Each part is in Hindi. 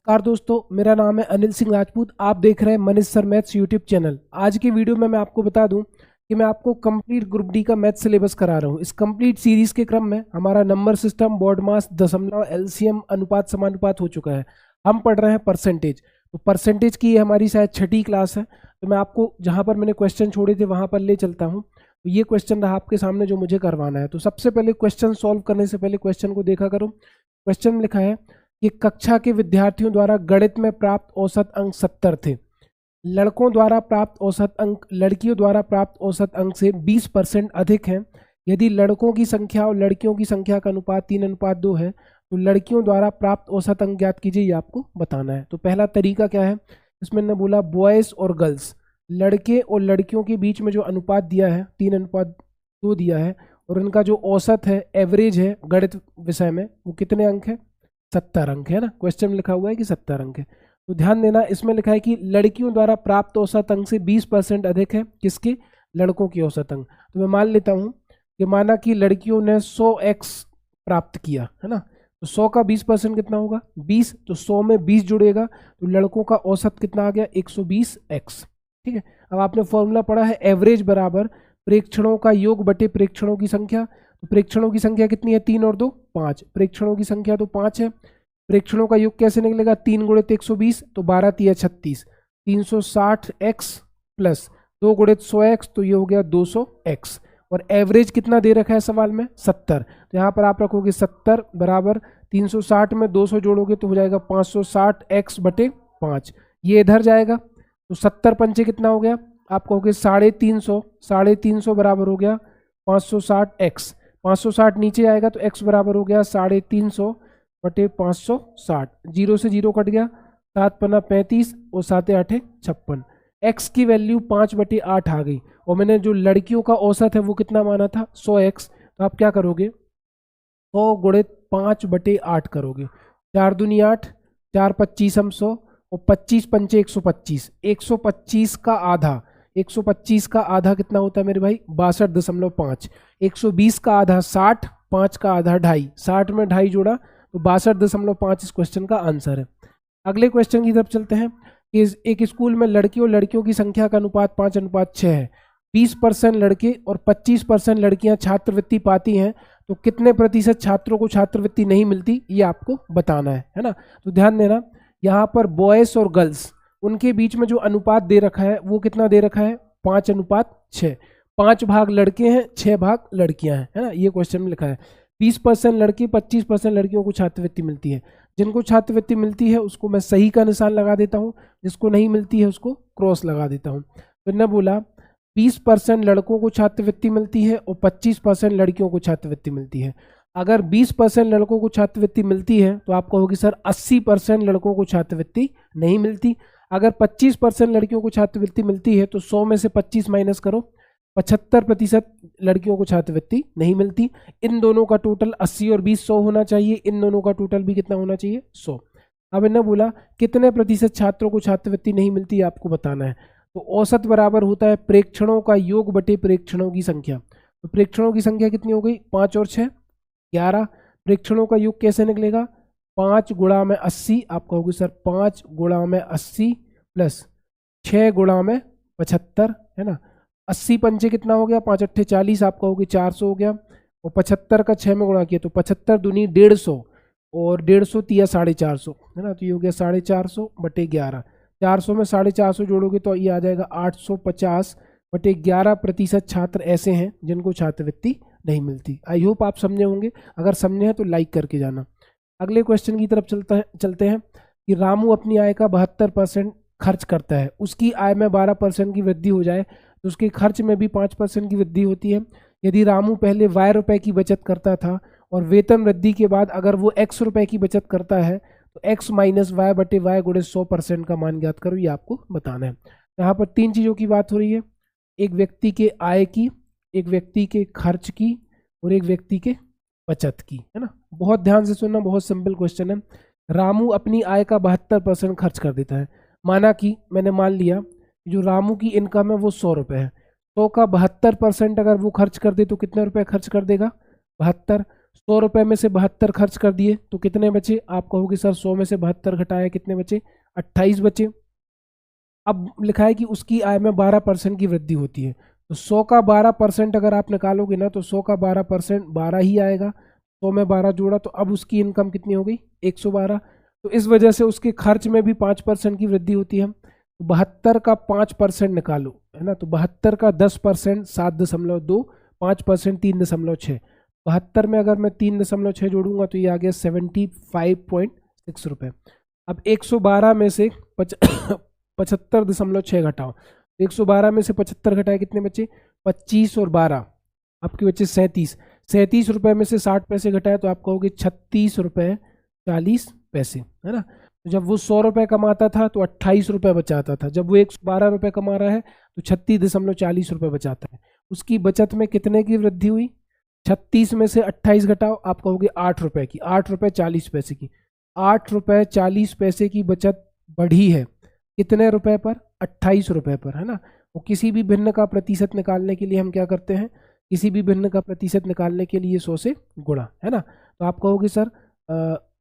नमस्कार दोस्तों, मेरा नाम है अनिल सिंह राजपूत। आप देख रहे हैं Manish sir maths YouTube channel. आज की वीडियो में मैं आपको बता दूं कि मैं आपको कंप्लीट ग्रुप डी का मैथ सिलेबस करा रहा हूं। इस कंप्लीट सीरीज के क्रम में हमारा नंबर सिस्टम, बॉड मास, दशमलव, एलसीएम, अनुपात, समानुपात हो चुका है। हम पढ़ रहे हैं परसेंटेज। तो परसेंटेज की ये हमारी शायद छठी क्लास है। तो मैं आपको जहाँ पर मैंने क्वेश्चन छोड़े थे वहाँ पर ले चलता हूँ। तो ये क्वेश्चन रहा आपके सामने जो मुझे करवाना है। तो सबसे पहले क्वेश्चन सॉल्व करने से पहले क्वेश्चन को देखा करो। क्वेश्चन में लिखा है कि कक्षा के विद्यार्थियों द्वारा गणित में प्राप्त औसत अंक 70 थे। लड़कों द्वारा प्राप्त औसत अंक लड़कियों द्वारा प्राप्त औसत अंक से 20% अधिक हैं। यदि लड़कों की संख्या और लड़कियों की संख्या का अनुपात 3:2 है तो लड़कियों द्वारा प्राप्त औसत अंक ज्ञात कीजिए, ये आपको बताना है। तो पहला तरीका क्या है, इसमें ने बोला बॉयज़ और गर्ल्स, लड़के और लड़कियों के बीच में जो अनुपात दिया है 3:2 दिया है, और उनका जो औसत है, एवरेज है गणित विषय में, वो कितने अंक है? 70 अंक है ना। क्वेश्चन में लिखा हुआ है कि 70 अंक है। तो ध्यान देना, इसमें लिखा है कि लड़कियों द्वारा प्राप्त औसत अंक से 20% अधिक है किसके? लड़कों की औसत अंक। तो मैं मान लेता हूँ कि माना कि लड़कियों ने 100x प्राप्त किया है ना, तो 100 का 20% कितना होगा? 20। तो 100 में 20 जुड़ेगा तो लड़कों का औसत कितना आ गया? 120x। ठीक है। अब आपने फॉर्मूला पढ़ा है, एवरेज बराबर प्रेक्षणों का योग बटे प्रेक्षणों की संख्या। तो प्रेक्षणों की संख्या कितनी है? 3 और 2 5। प्रेक्षणों की संख्या तो 5 है। प्रेक्षणों का योग कैसे निकलेगा? 3 गुणित 120 तो 12 तिया 36, 360x प्लस 2 गुणित 100x तो ये हो गया 200x। और एवरेज कितना दे रखा है सवाल में? 70। तो यहाँ पर आप रखोगे 70 बराबर 360 में 200 जोड़ोगे तो हो जाएगा 560x बटे 5। ये इधर जाएगा तो 70 पंचे कितना हो गया? आप कहोगे 350। 350 बराबर हो गया 560x। 560 नीचे आएगा तो x बराबर हो गया 350 बटे 560। 0 से 0 कट गया, 7 पन्ना 35 और 7 8 56। x की वैल्यू 5/8 आ गई। और मैंने जो लड़कियों का औसत है वो कितना माना था? 100x। तो आप क्या करोगे? 100 गुणित 5/8 करोगे। 4 दूनी 8, 4 25 हम 100 और 25 पंचे 125। 125 का आधा, 125 का आधा कितना होता है मेरे भाई? 62.5। 120 का आधा 60, 5 का आधा 2.5, 60 में 2.5 जोड़ा तो 62.5 इस क्वेश्चन का आंसर है। अगले क्वेश्चन की तरफ चलते हैं कि एक स्कूल में लड़के और लड़कियों की संख्या का अनुपात 5:6 है। 20% लड़के और 25% लड़कियां छात्रवृत्ति पाती हैं, तो कितने प्रतिशत छात्रों को छात्रवृत्ति नहीं मिलती, ये आपको बताना है ना। तो ध्यान देना, यहाँ पर बॉयज़ और गर्ल्स उनके बीच में जो अनुपात दे रखा है वो कितना दे रखा है? 5:6। 5 भाग लड़के हैं, 6 भाग लड़कियां हैं, है ना। ये क्वेश्चन में लिखा है 20% लड़के, 25% लड़कियों को छात्रवृत्ति मिलती है। जिनको छात्रवृत्ति मिलती है उसको मैं सही का निशान लगा देता हूँ, जिसको नहीं मिलती है उसको क्रॉस लगा देता हूँ। तो न बोला 20% लड़कों को छात्रवृत्ति मिलती है और 25% लड़कियों को छात्रवृत्ति मिलती है। अगर 20% लड़कों को छात्रवृत्ति मिलती है तो आप कहोगे सर 80% लड़कों को छात्रवृत्ति नहीं मिलती। अगर 25% लड़कियों को छात्रवृत्ति मिलती है तो 100 में से 25 माइनस करो, 75% लड़कियों को छात्रवृत्ति नहीं मिलती। इन दोनों का टोटल 80 और 20 100 होना चाहिए। इन दोनों का टोटल भी कितना होना चाहिए? 100। अब इन्हें बोला कितने प्रतिशत छात्रों को छात्रवृत्ति नहीं मिलती, आपको बताना है। तो औसत बराबर होता है प्रेक्षणों का योग बटे प्रेक्षणों की संख्या। तो प्रेक्षणों की संख्या कितनी हो गई? 5 और 6 11। प्रेक्षणों का योग कैसे निकलेगा? 5 गुणा में 80। आप कहोगे सर 5 गुणा में 80 प्लस 6 गुणा में 75, है ना। 80 पंचे कितना हो गया? 5 8 40। आप कहोगे 400 हो गया। और 75 का 6 में गुणा किया तो 75 दूनी 150 और 150 तिया 450, है ना। तो ये हो गया 450 बटे 11। 400 में 450 जोड़ोगे तो ये आ जाएगा 850 बटे 11% छात्र ऐसे हैं जिनको छात्रवृत्ति नहीं मिलती। आई होप आप समझे होंगे। अगर समझे हैं तो लाइक करके जाना। अगले क्वेश्चन की तरफ चलते हैं कि रामू अपनी आय का 72% खर्च करता है। उसकी आय में 12% की वृद्धि हो जाए तो उसके खर्च में भी 5% की वृद्धि होती है। यदि रामू पहले y रुपए की बचत करता था और वेतन वृद्धि के बाद अगर वो x रुपए की बचत करता है तो x माइनस वाई बटे वाई गुणे 100% का मान ज्ञात करो, ये आपको बताना है। यहाँ पर 3 चीज़ों की बात हो रही है, एक व्यक्ति के आय की, एक व्यक्ति के खर्च की और एक व्यक्ति के बचत की, है ना। बहुत ध्यान से सुनना, बहुत सिंपल क्वेश्चन है। रामू अपनी आय का 72% खर्च कर देता है। माना कि मैंने मान लिया जो रामू की इनकम है वो 100 रुपये है। 100 का 72% अगर वो खर्च कर दे तो कितने रुपए खर्च कर देगा? 72। 100 रुपये में से 72 खर्च कर दिए तो कितने बचे? आप कहोगे सर 100 में से 72 घटाया कितने बचे? 28 बचे। अब लिखा है कि उसकी आय में 12% की वृद्धि होती है, तो 100 का 12% अगर आप निकालोगे ना तो 100 का 12% 12 ही आएगा। 100 में 12 जोड़ा तो अब उसकी इनकम कितनी हो गई? 112। तो इस वजह से उसके खर्च में भी 5% की वृद्धि होती है। तो 72 का 5% निकालो, है ना, तो 72 का 10% 7.2, 5% 3.6। 72 में अगर मैं 3.6 जोड़ूंगा तो ये आ गया 75.6 रुपये। अब 112 में से 75.6 घटाओ, 112 में से 75 घटाए कितने बचे? 25 और 12 आपके बचे 37। 37 रुपये में से 60 पैसे घटाए तो आप कहोगे 36 रुपये 40 पैसे, है ना। तो जब वो 100 रुपये कमाता था तो 28 रुपये बचाता था, जब वो 112 रुपये कमा रहा है तो 36.40 रुपये बचाता है। उसकी बचत में कितने की वृद्धि हुई? 36 में से 28 घटाओ, आप कहोगे 8 रुपये की, 8 रुपये 40 पैसे की। 8 रुपये 40 पैसे की बचत बढ़ी है कितने रुपए पर? 28 रुपये पर, है ना। वो किसी भी भिन्न का प्रतिशत निकालने के लिए हम क्या करते हैं? किसी भी भिन्न का प्रतिशत निकालने के लिए 100 से गुणा, है ना। तो आप कहोगे सर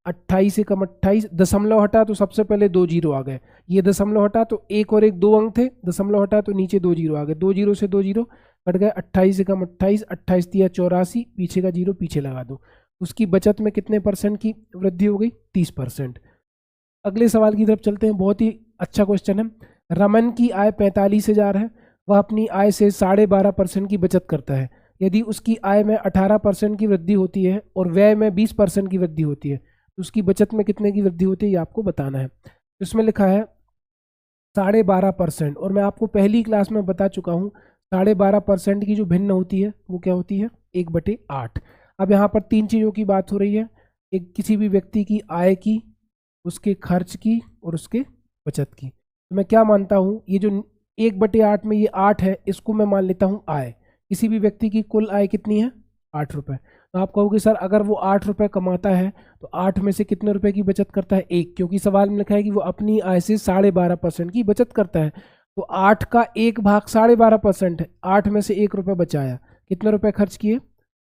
28 से कम 28, दशमलव हटा तो सबसे पहले 2 जीरो आ गए, ये दशमलव हटा तो 1 और 1 2 अंक थे, दशमलव हटा तो नीचे 2 जीरो आ गए, 2 जीरो से 2 जीरो कट गए। 28 से कम 28, 28 दिया 84, पीछे का जीरो पीछे लगा दो। उसकी बचत में कितने परसेंट की वृद्धि हो गई? 30%। अगले सवाल की तरफ चलते हैं, बहुत ही अच्छा क्वेश्चन है। रमन की आय 45,000 है, वह अपनी आय से 12.5% की बचत करता है। यदि उसकी आय में 18% की वृद्धि होती है और व्यय में 20% की वृद्धि होती है तो उसकी बचत में कितने की वृद्धि होती है ये आपको बताना है। तो इसमें लिखा है 12.5%, और मैं आपको पहली क्लास में बता चुका हूँ 12.5% की जो भिन्न होती है वो क्या होती है? 1/8। अब यहाँ पर 3 चीज़ों की बात हो रही है, एक किसी भी व्यक्ति की आय की, उसके खर्च की और उसके बचत की। तो मैं क्या मानता हूँ, ये जो 1/8 में ये 8 है, इसको मैं मान लेता हूँ आय। किसी भी व्यक्ति की कुल आय कितनी है? 8 रुपये। तो आप कहोगे सर अगर वो 8 रुपये कमाता है तो 8 में से कितने रुपए की बचत करता है? 1, क्योंकि सवाल में लिखा है कि वो अपनी आय से 12.5% की बचत करता है। तो 8 का 1 भाग 12.5% है, 8 में से 1 रुपये बचाया, कितने रुपए खर्च किए?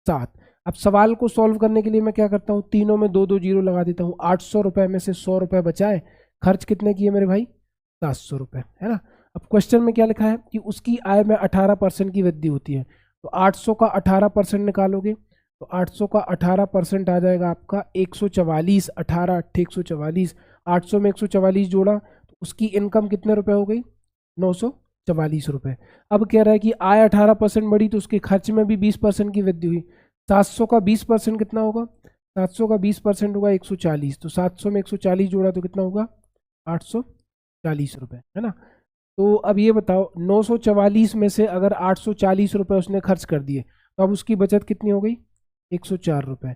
7। अब सवाल को सॉल्व करने के लिए मैं क्या करता हूँ, तीनों में 2 2 जीरो लगा देता हूँ। 800 रुपये में से 100 रुपये बचाए, खर्च कितने किए मेरे भाई? 700 रुपये, है ना। अब क्वेश्चन में क्या लिखा है कि उसकी आय में 18% की वृद्धि होती है, तो 800 का 18% निकालोगे तो 800 का 18% आ जाएगा आपका 144। 18 8 144, 800 में 144 जोड़ा तो उसकी इनकम कितने रुपए हो गई? 944 रुपये। अब कह रहा है कि आय 18% बढ़ी तो उसके खर्च में भी 20% की वृद्धि हुई। 700 का 20% कितना होगा? 700 का 20% होगा 140, तो 700 में 140 जोड़ा तो कितना होगा? 840 रुपये, है ना। तो अब ये बताओ 944 में से अगर 840 रुपये उसने खर्च कर दिए तो अब उसकी बचत कितनी हो गई? 104 रुपये।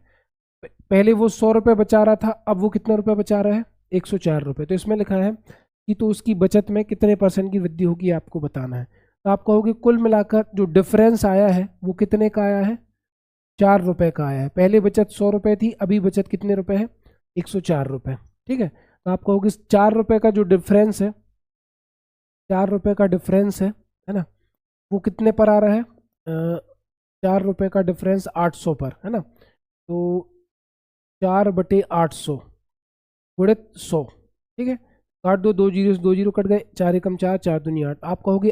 पहले वो 100 रुपये बचा रहा था, अब वो कितने रुपये बचा रहा है? 104 रुपये। तो इसमें लिखा है कि तो उसकी बचत में कितने % की वृद्धि होगी आपको बताना है। तो आप कहोगे कुल मिलाकर जो डिफरेंस आया है वो कितने का आया है? 4 रुपये का आया है। पहले बचत 100 रुपये थी, अभी बचत कितने रुपए है? 104 रुपये, ठीक है। तो आप कहोगे 4 रुपये का जो डिफरेंस है, 4 रुपये का डिफरेंस है ना, वो कितने पर आ रहा है? 4 रुपये का डिफरेंस 800 पर, है ना। तो 4/800 गुणित 100, ठीक है। काट दो, 2 जीरो से 2 जीरो कट गए, 4 एकम 4, 4 दूनी 8। आप कहोगे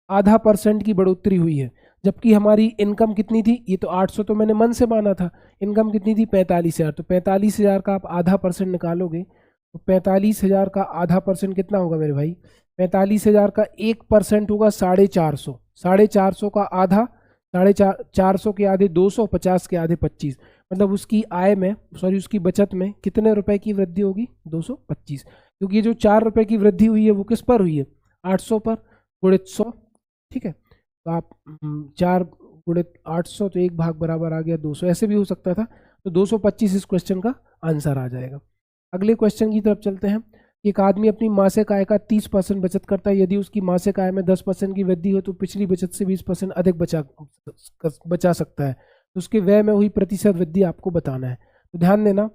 आधा परसेंट की बढ़ोतरी हुई है, जबकि हमारी इनकम कितनी थी? ये तो 800 तो मैंने मन से माना था, इनकम कितनी थी? 45,000। तो 45,000 का आप आधा % निकालोगे तो 45,000 का आधा % कितना होगा मेरे भाई? 45,000 का 1% होगा 450। 450 का आधा, 450 के आधे 200, 50 के आधे 25, मतलब उसकी आय में, सॉरी उसकी बचत में कितने रुपए की वृद्धि होगी? 225। क्योंकि ये जो 4 रुपए की वृद्धि हुई है वो किस पर हुई है? 800 पर, गुणित 100, ठीक है। तो आप 4 गुणित 800 तो 1 भाग बराबर आ गया 200, ऐसे भी हो सकता था। तो 225 इस क्वेश्चन का आंसर आ जाएगा। अगले क्वेश्चन की तरफ चलते हैं। एक आदमी अपनी मासिक आय का 30% बचत करता है, यदि उसकी मासिक आय में 10% की वृद्धि हो तो पिछली बचत से 20% अधिक बचा सकता है। तो उसके व्यय में हुई प्रतिशत वृद्धि आपको बताना है। तो ध्यान देना,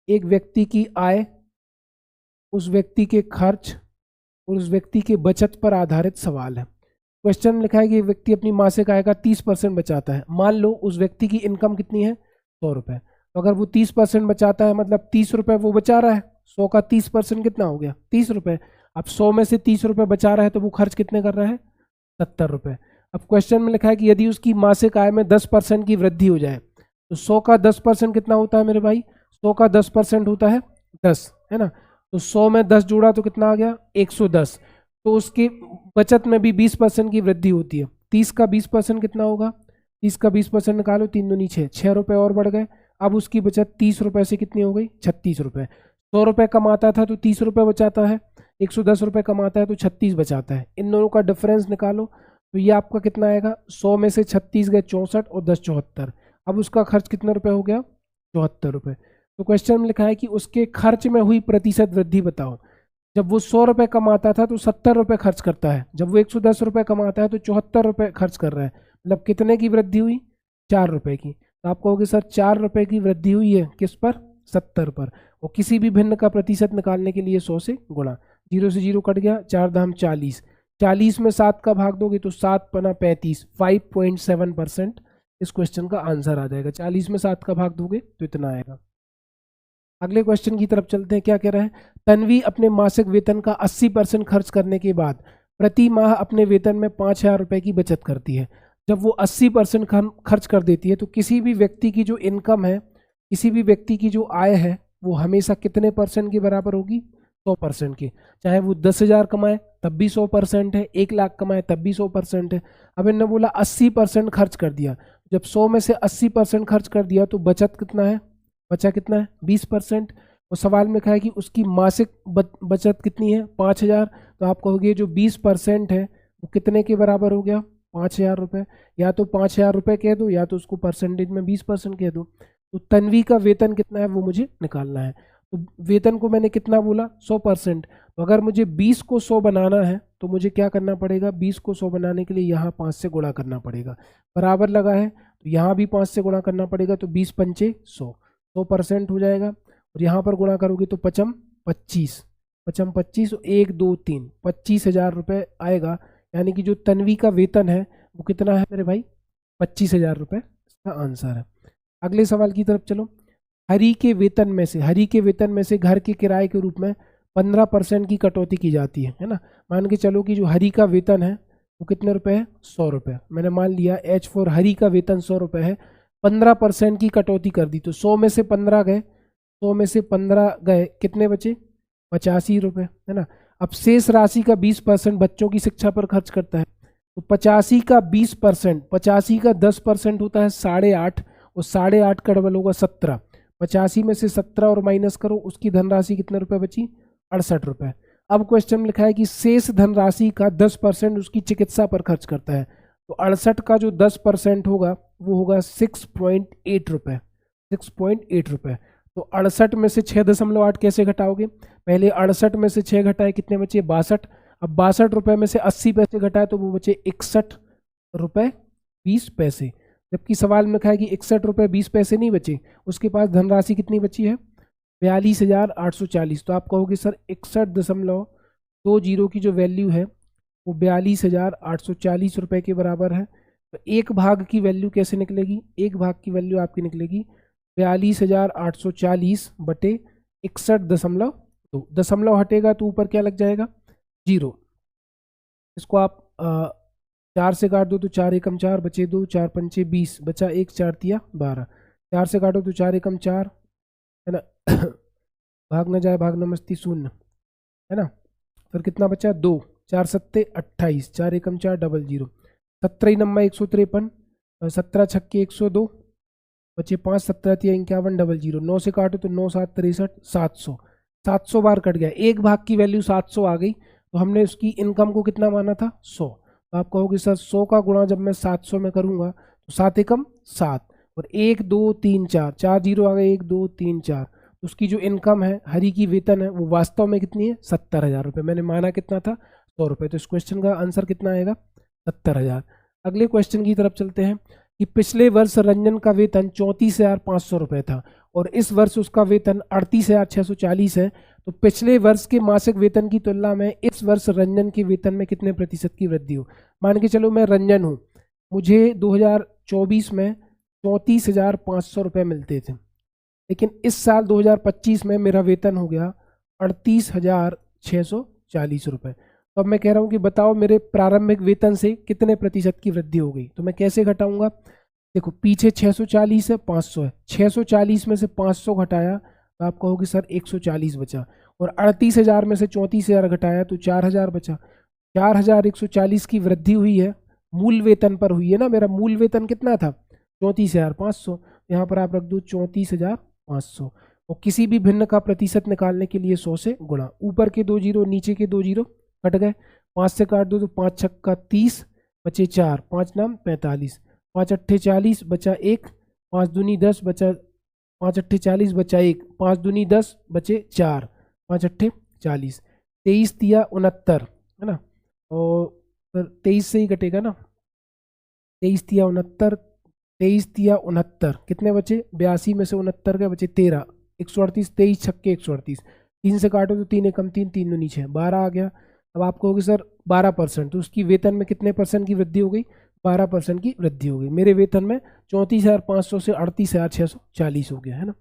एक व्यक्ति की आय, उस व्यक्ति के खर्च और उस व्यक्ति के बचत पर आधारित सवाल है। क्वेश्चन में लिखा है कि व्यक्ति अपनी मासिक आय का 30% बचाता है। मान लो उस व्यक्ति की इनकम कितनी है, 100 रुपये। तो अगर वो 30% बचाता है मतलब 30 रुपये वो बचा रहा है, 100 का 30% कितना हो गया, 30 रुपये। अब 100 में से 30 रुपये बचा रहा है तो वो खर्च कितने कर रहा है, 70 रुपये। अब क्वेश्चन में लिखा है कि यदि उसकी मासिक आय में 10% की वृद्धि हो जाए तो 100 का 10% कितना होता है मेरे भाई, 100 का 10% होता है 10, है ना। तो 100 में 10 जोड़ा तो कितना आ गया, 110। तो उसकी बचत में भी 20% की वृद्धि होती है। 30 का 20% कितना होगा, 30 का 20% निकालो, 3 दूनी 6, 6 रुपये और बढ़ गए। अब उसकी बचत 30 रुपये से कितनी हो गई, 36 रुपये। 100 रुपये कमाता था तो 30 रुपये बचाता है, 110 रुपये कमाता है तो 36 बचाता है। इन दोनों का डिफरेंस निकालो तो ये आपका कितना आएगा, 100 में से 36 गए 64 और 10 74। अब उसका खर्च कितना रुपये हो गया, 74 रुपये। तो क्वेश्चन में लिखा है कि उसके खर्च में हुई प्रतिशत वृद्धि बताओ। जब वो 100 रुपये कमाता था तो 70 रुपये खर्च करता है, जब वो 110 रुपये कमाता है तो 74 रुपये खर्च कर रहा है। मतलब कितने की वृद्धि हुई, 4 रुपये की। तो आप कहोगे सर 4 रुपये की वृद्धि हुई है किस पर, 70 पर। और किसी भी भिन्न का प्रतिशत निकालने के लिए 100 से गुणा, 0 से 0 कट गया, 4 दाम 40, 40 में 7 का भाग दोगे तो 7 पना 35, 5.7% इस क्वेश्चन का आंसर आ जाएगा। 40 में 7 का भाग दोगे तो इतना आएगा। अगले क्वेश्चन की तरफ चलते हैं। क्या कह रहा है, तन्वी अपने मासिक वेतन का 80% खर्च करने के बाद प्रति माह अपने वेतन में 5,000 रुपये की बचत करती है। जब वो 80% खर्च कर देती है तो किसी भी व्यक्ति की जो इनकम है, किसी भी व्यक्ति की जो आय है वो हमेशा कितने परसेंट के बराबर होगी, 100% की। चाहे वो 10,000 कमाए तब भी 100% है, 1 लाख कमाए तब भी 100% है। अब इन्होंने बोला 80% खर्च कर दिया, जब 100 में से 80% खर्च कर दिया तो बचत कितना है, बचा कितना है, 20%। और सवाल में कहा है कि उसकी मासिक बचत कितनी है, 5,000। तो आप कहोगे जो 20% है वो कितने के बराबर हो गया, 5,000 रुपये। या तो 5,000 रुपये कह दो या तो उसको परसेंटेज में 20% कह दो। तो तन्वी का वेतन कितना है वो मुझे निकालना है। तो वेतन को मैंने कितना बोला, 100%। तो अगर मुझे 20 को 100 बनाना है तो मुझे क्या करना पड़ेगा, 20 को 100 बनाने के लिए यहाँ 5 से गुणा करना पड़ेगा। बराबर लगा है तो यहाँ भी 5 से गुणा करना पड़ेगा, तो 20 पंचे 100, 100% हो जाएगा। और यहाँ पर गुणा करोगे तो 5 25, 5 25, 1 2 3, 25,000 रुपये आएगा। यानी कि जो तन्वी का वेतन है वो कितना है मेरे भाई, 25,000 रुपये इसका आंसर है। अगले सवाल की तरफ चलो। हरी के वेतन में से घर के किराए के रूप में 15% की कटौती की जाती है ना। मान के चलो कि जो हरी का वेतन है वो कितने रुपए है, 100 रुपये। मैंने मान लिया एच फॉर हरी का वेतन 100 रुपये है, 15% की कटौती कर दी तो 100 में से 15 गए, 100 में से 15 गए, कितने बचे, 85 रुपये, है ना। अब शेष राशि का 20% बच्चों की शिक्षा पर खर्च करता है। तो 85 का 20%, 85 का 10% होता है 8.5, और 8.5 का डबल होगा 17। 85 में से 17 और माइनस करो, उसकी धनराशि कितने रुपए बची, 68 रुपये। अब क्वेश्चन में लिखा है कि शेष धनराशि का 10% उसकी चिकित्सा पर खर्च करता है। तो 68 का जो 10% होगा वो होगा 6.8 रुपये, 6.8 रुपये। तो 68 में से 6.8 कैसे घटाओगे, पहले 68 में से 6 घटाए, कितने बचे, 62। अब 62 रुपये में से 80 पैसे घटाए तो वो बचे 61 रुपये 20 पैसे। जबकि सवाल में लिखा है कि 61 रुपये 20 पैसे नहीं बचे, उसके पास धनराशि कितनी बची है, 42,840। तो आप कहोगे सर 61.20 की जो वैल्यू है वो 42,840 रुपये के बराबर है। तो एक भाग की वैल्यू कैसे निकलेगी, एक भाग की वैल्यू आपकी निकलेगी 42,840 बटे 61.2। दशमलव हटेगा तो ऊपर क्या लग जाएगा, 0। इसको आप 4 से काट दो तो 4 एकम 4, बचे 2, 4 पंचे 20, बचा 1, 4 तिया 12। 4 से काटो तो 4 एकम 4, है ना, भाग न जाए, भाग नमस्ती 0, है ना। फिर कितना बचा, 2, 4 सत्ते 28, 4 एकम 4 डबल 0, 17 नंबर 153, 17 छक्के 102, बचे 5, 17 तिया 51 डबल 0। 9 से काटो तो 9 7 63, 700, 700 बार कट गया। एक भाग की वैल्यू 700 आ गई, तो हमने उसकी इनकम को कितना माना था, 100। तो आप कहोगे सर 100 का गुणा जब मैं 700 में करूंगा तो 7 एकम 7, और 1 2 3 4, 4 जीरो आ गए, 1 2 3 4। उसकी जो इनकम है, हरी की वेतन है, वो वास्तव में कितनी है, 70,000 रुपये। मैंने माना कितना था, 100 रुपये। तो इस क्वेश्चन का आंसर कितना आएगा, 70,000। अगले क्वेश्चन की तरफ चलते हैं कि पिछले वर्ष रंजन का वेतन 34,500 रुपये था और इस वर्ष उसका वेतन 38,640 है। तो पिछले वर्ष के मासिक वेतन की तुलना में इस वर्ष रंजन के वेतन में कितने प्रतिशत की वृद्धि हो। मान के चलो मैं रंजन हूँ, मुझे 2024 में 34,500 रुपये मिलते थे, लेकिन इस साल 2025 में मेरा वेतन हो गया 38,640 रुपये। तो अब मैं कह रहा हूँ कि बताओ मेरे प्रारंभिक वेतन से कितने प्रतिशत की वृद्धि हो गई। तो मैं कैसे घटाऊंगा, देखो पीछे 640 है, 500 है, 640 में से 500 घटाया तो आप कहोगे सर 140 बचा, और 38,000 में से 34,000 घटाया तो 4,000 बचा। 4,140 की वृद्धि हुई है, मूल वेतन पर हुई है ना। मेरा मूल वेतन कितना था, 34,500, यहाँ पर आप रख दो 34,500। और किसी भी भिन्न का प्रतिशत निकालने के लिए 100 से गुणा, ऊपर के 2 जीरो नीचे के 2 जीरो कट गए, 5 से काट दो तो 5 छक्का 30 बचे 4, 5 नाम 45, 5 अट्ठे 40 बचा 1, 5 दूनी 10 बचा, 5 अट्ठे 40 बचा 1, 5 दूनी 10 बचे 4, 5 अट्ठे 40, 23 तिया 69 है ना, और 23 से ही कटेगा ना, 23 तिया 69, 23 तिया 69 कितने बचे, 82 में से 69 के बचे 13, 138, 23 छक्के 138, 3 से काटो तो 3 एकम 3, 3 दूनी 6, 12 आ गया। अब आप कहोगे सर 12%, तो उसकी वेतन में कितने परसेंट की वृद्धि हो गई, 12% की वृद्धि हो गई। मेरे वेतन में 34,500 से 38,640 हो गया है ना।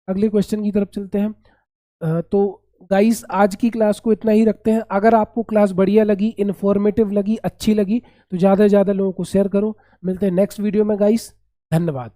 अगले क्वेश्चन की तरफ चलते हैं। तो गाइस आज की क्लास को इतना ही रखते हैं। अगर आपको क्लास बढ़िया लगी, इन्फॉर्मेटिव लगी, अच्छी लगी तो ज़्यादा से ज़्यादा लोगों को शेयर करो। मिलते हैं नेक्स्ट वीडियो में गाइस, धन्यवाद।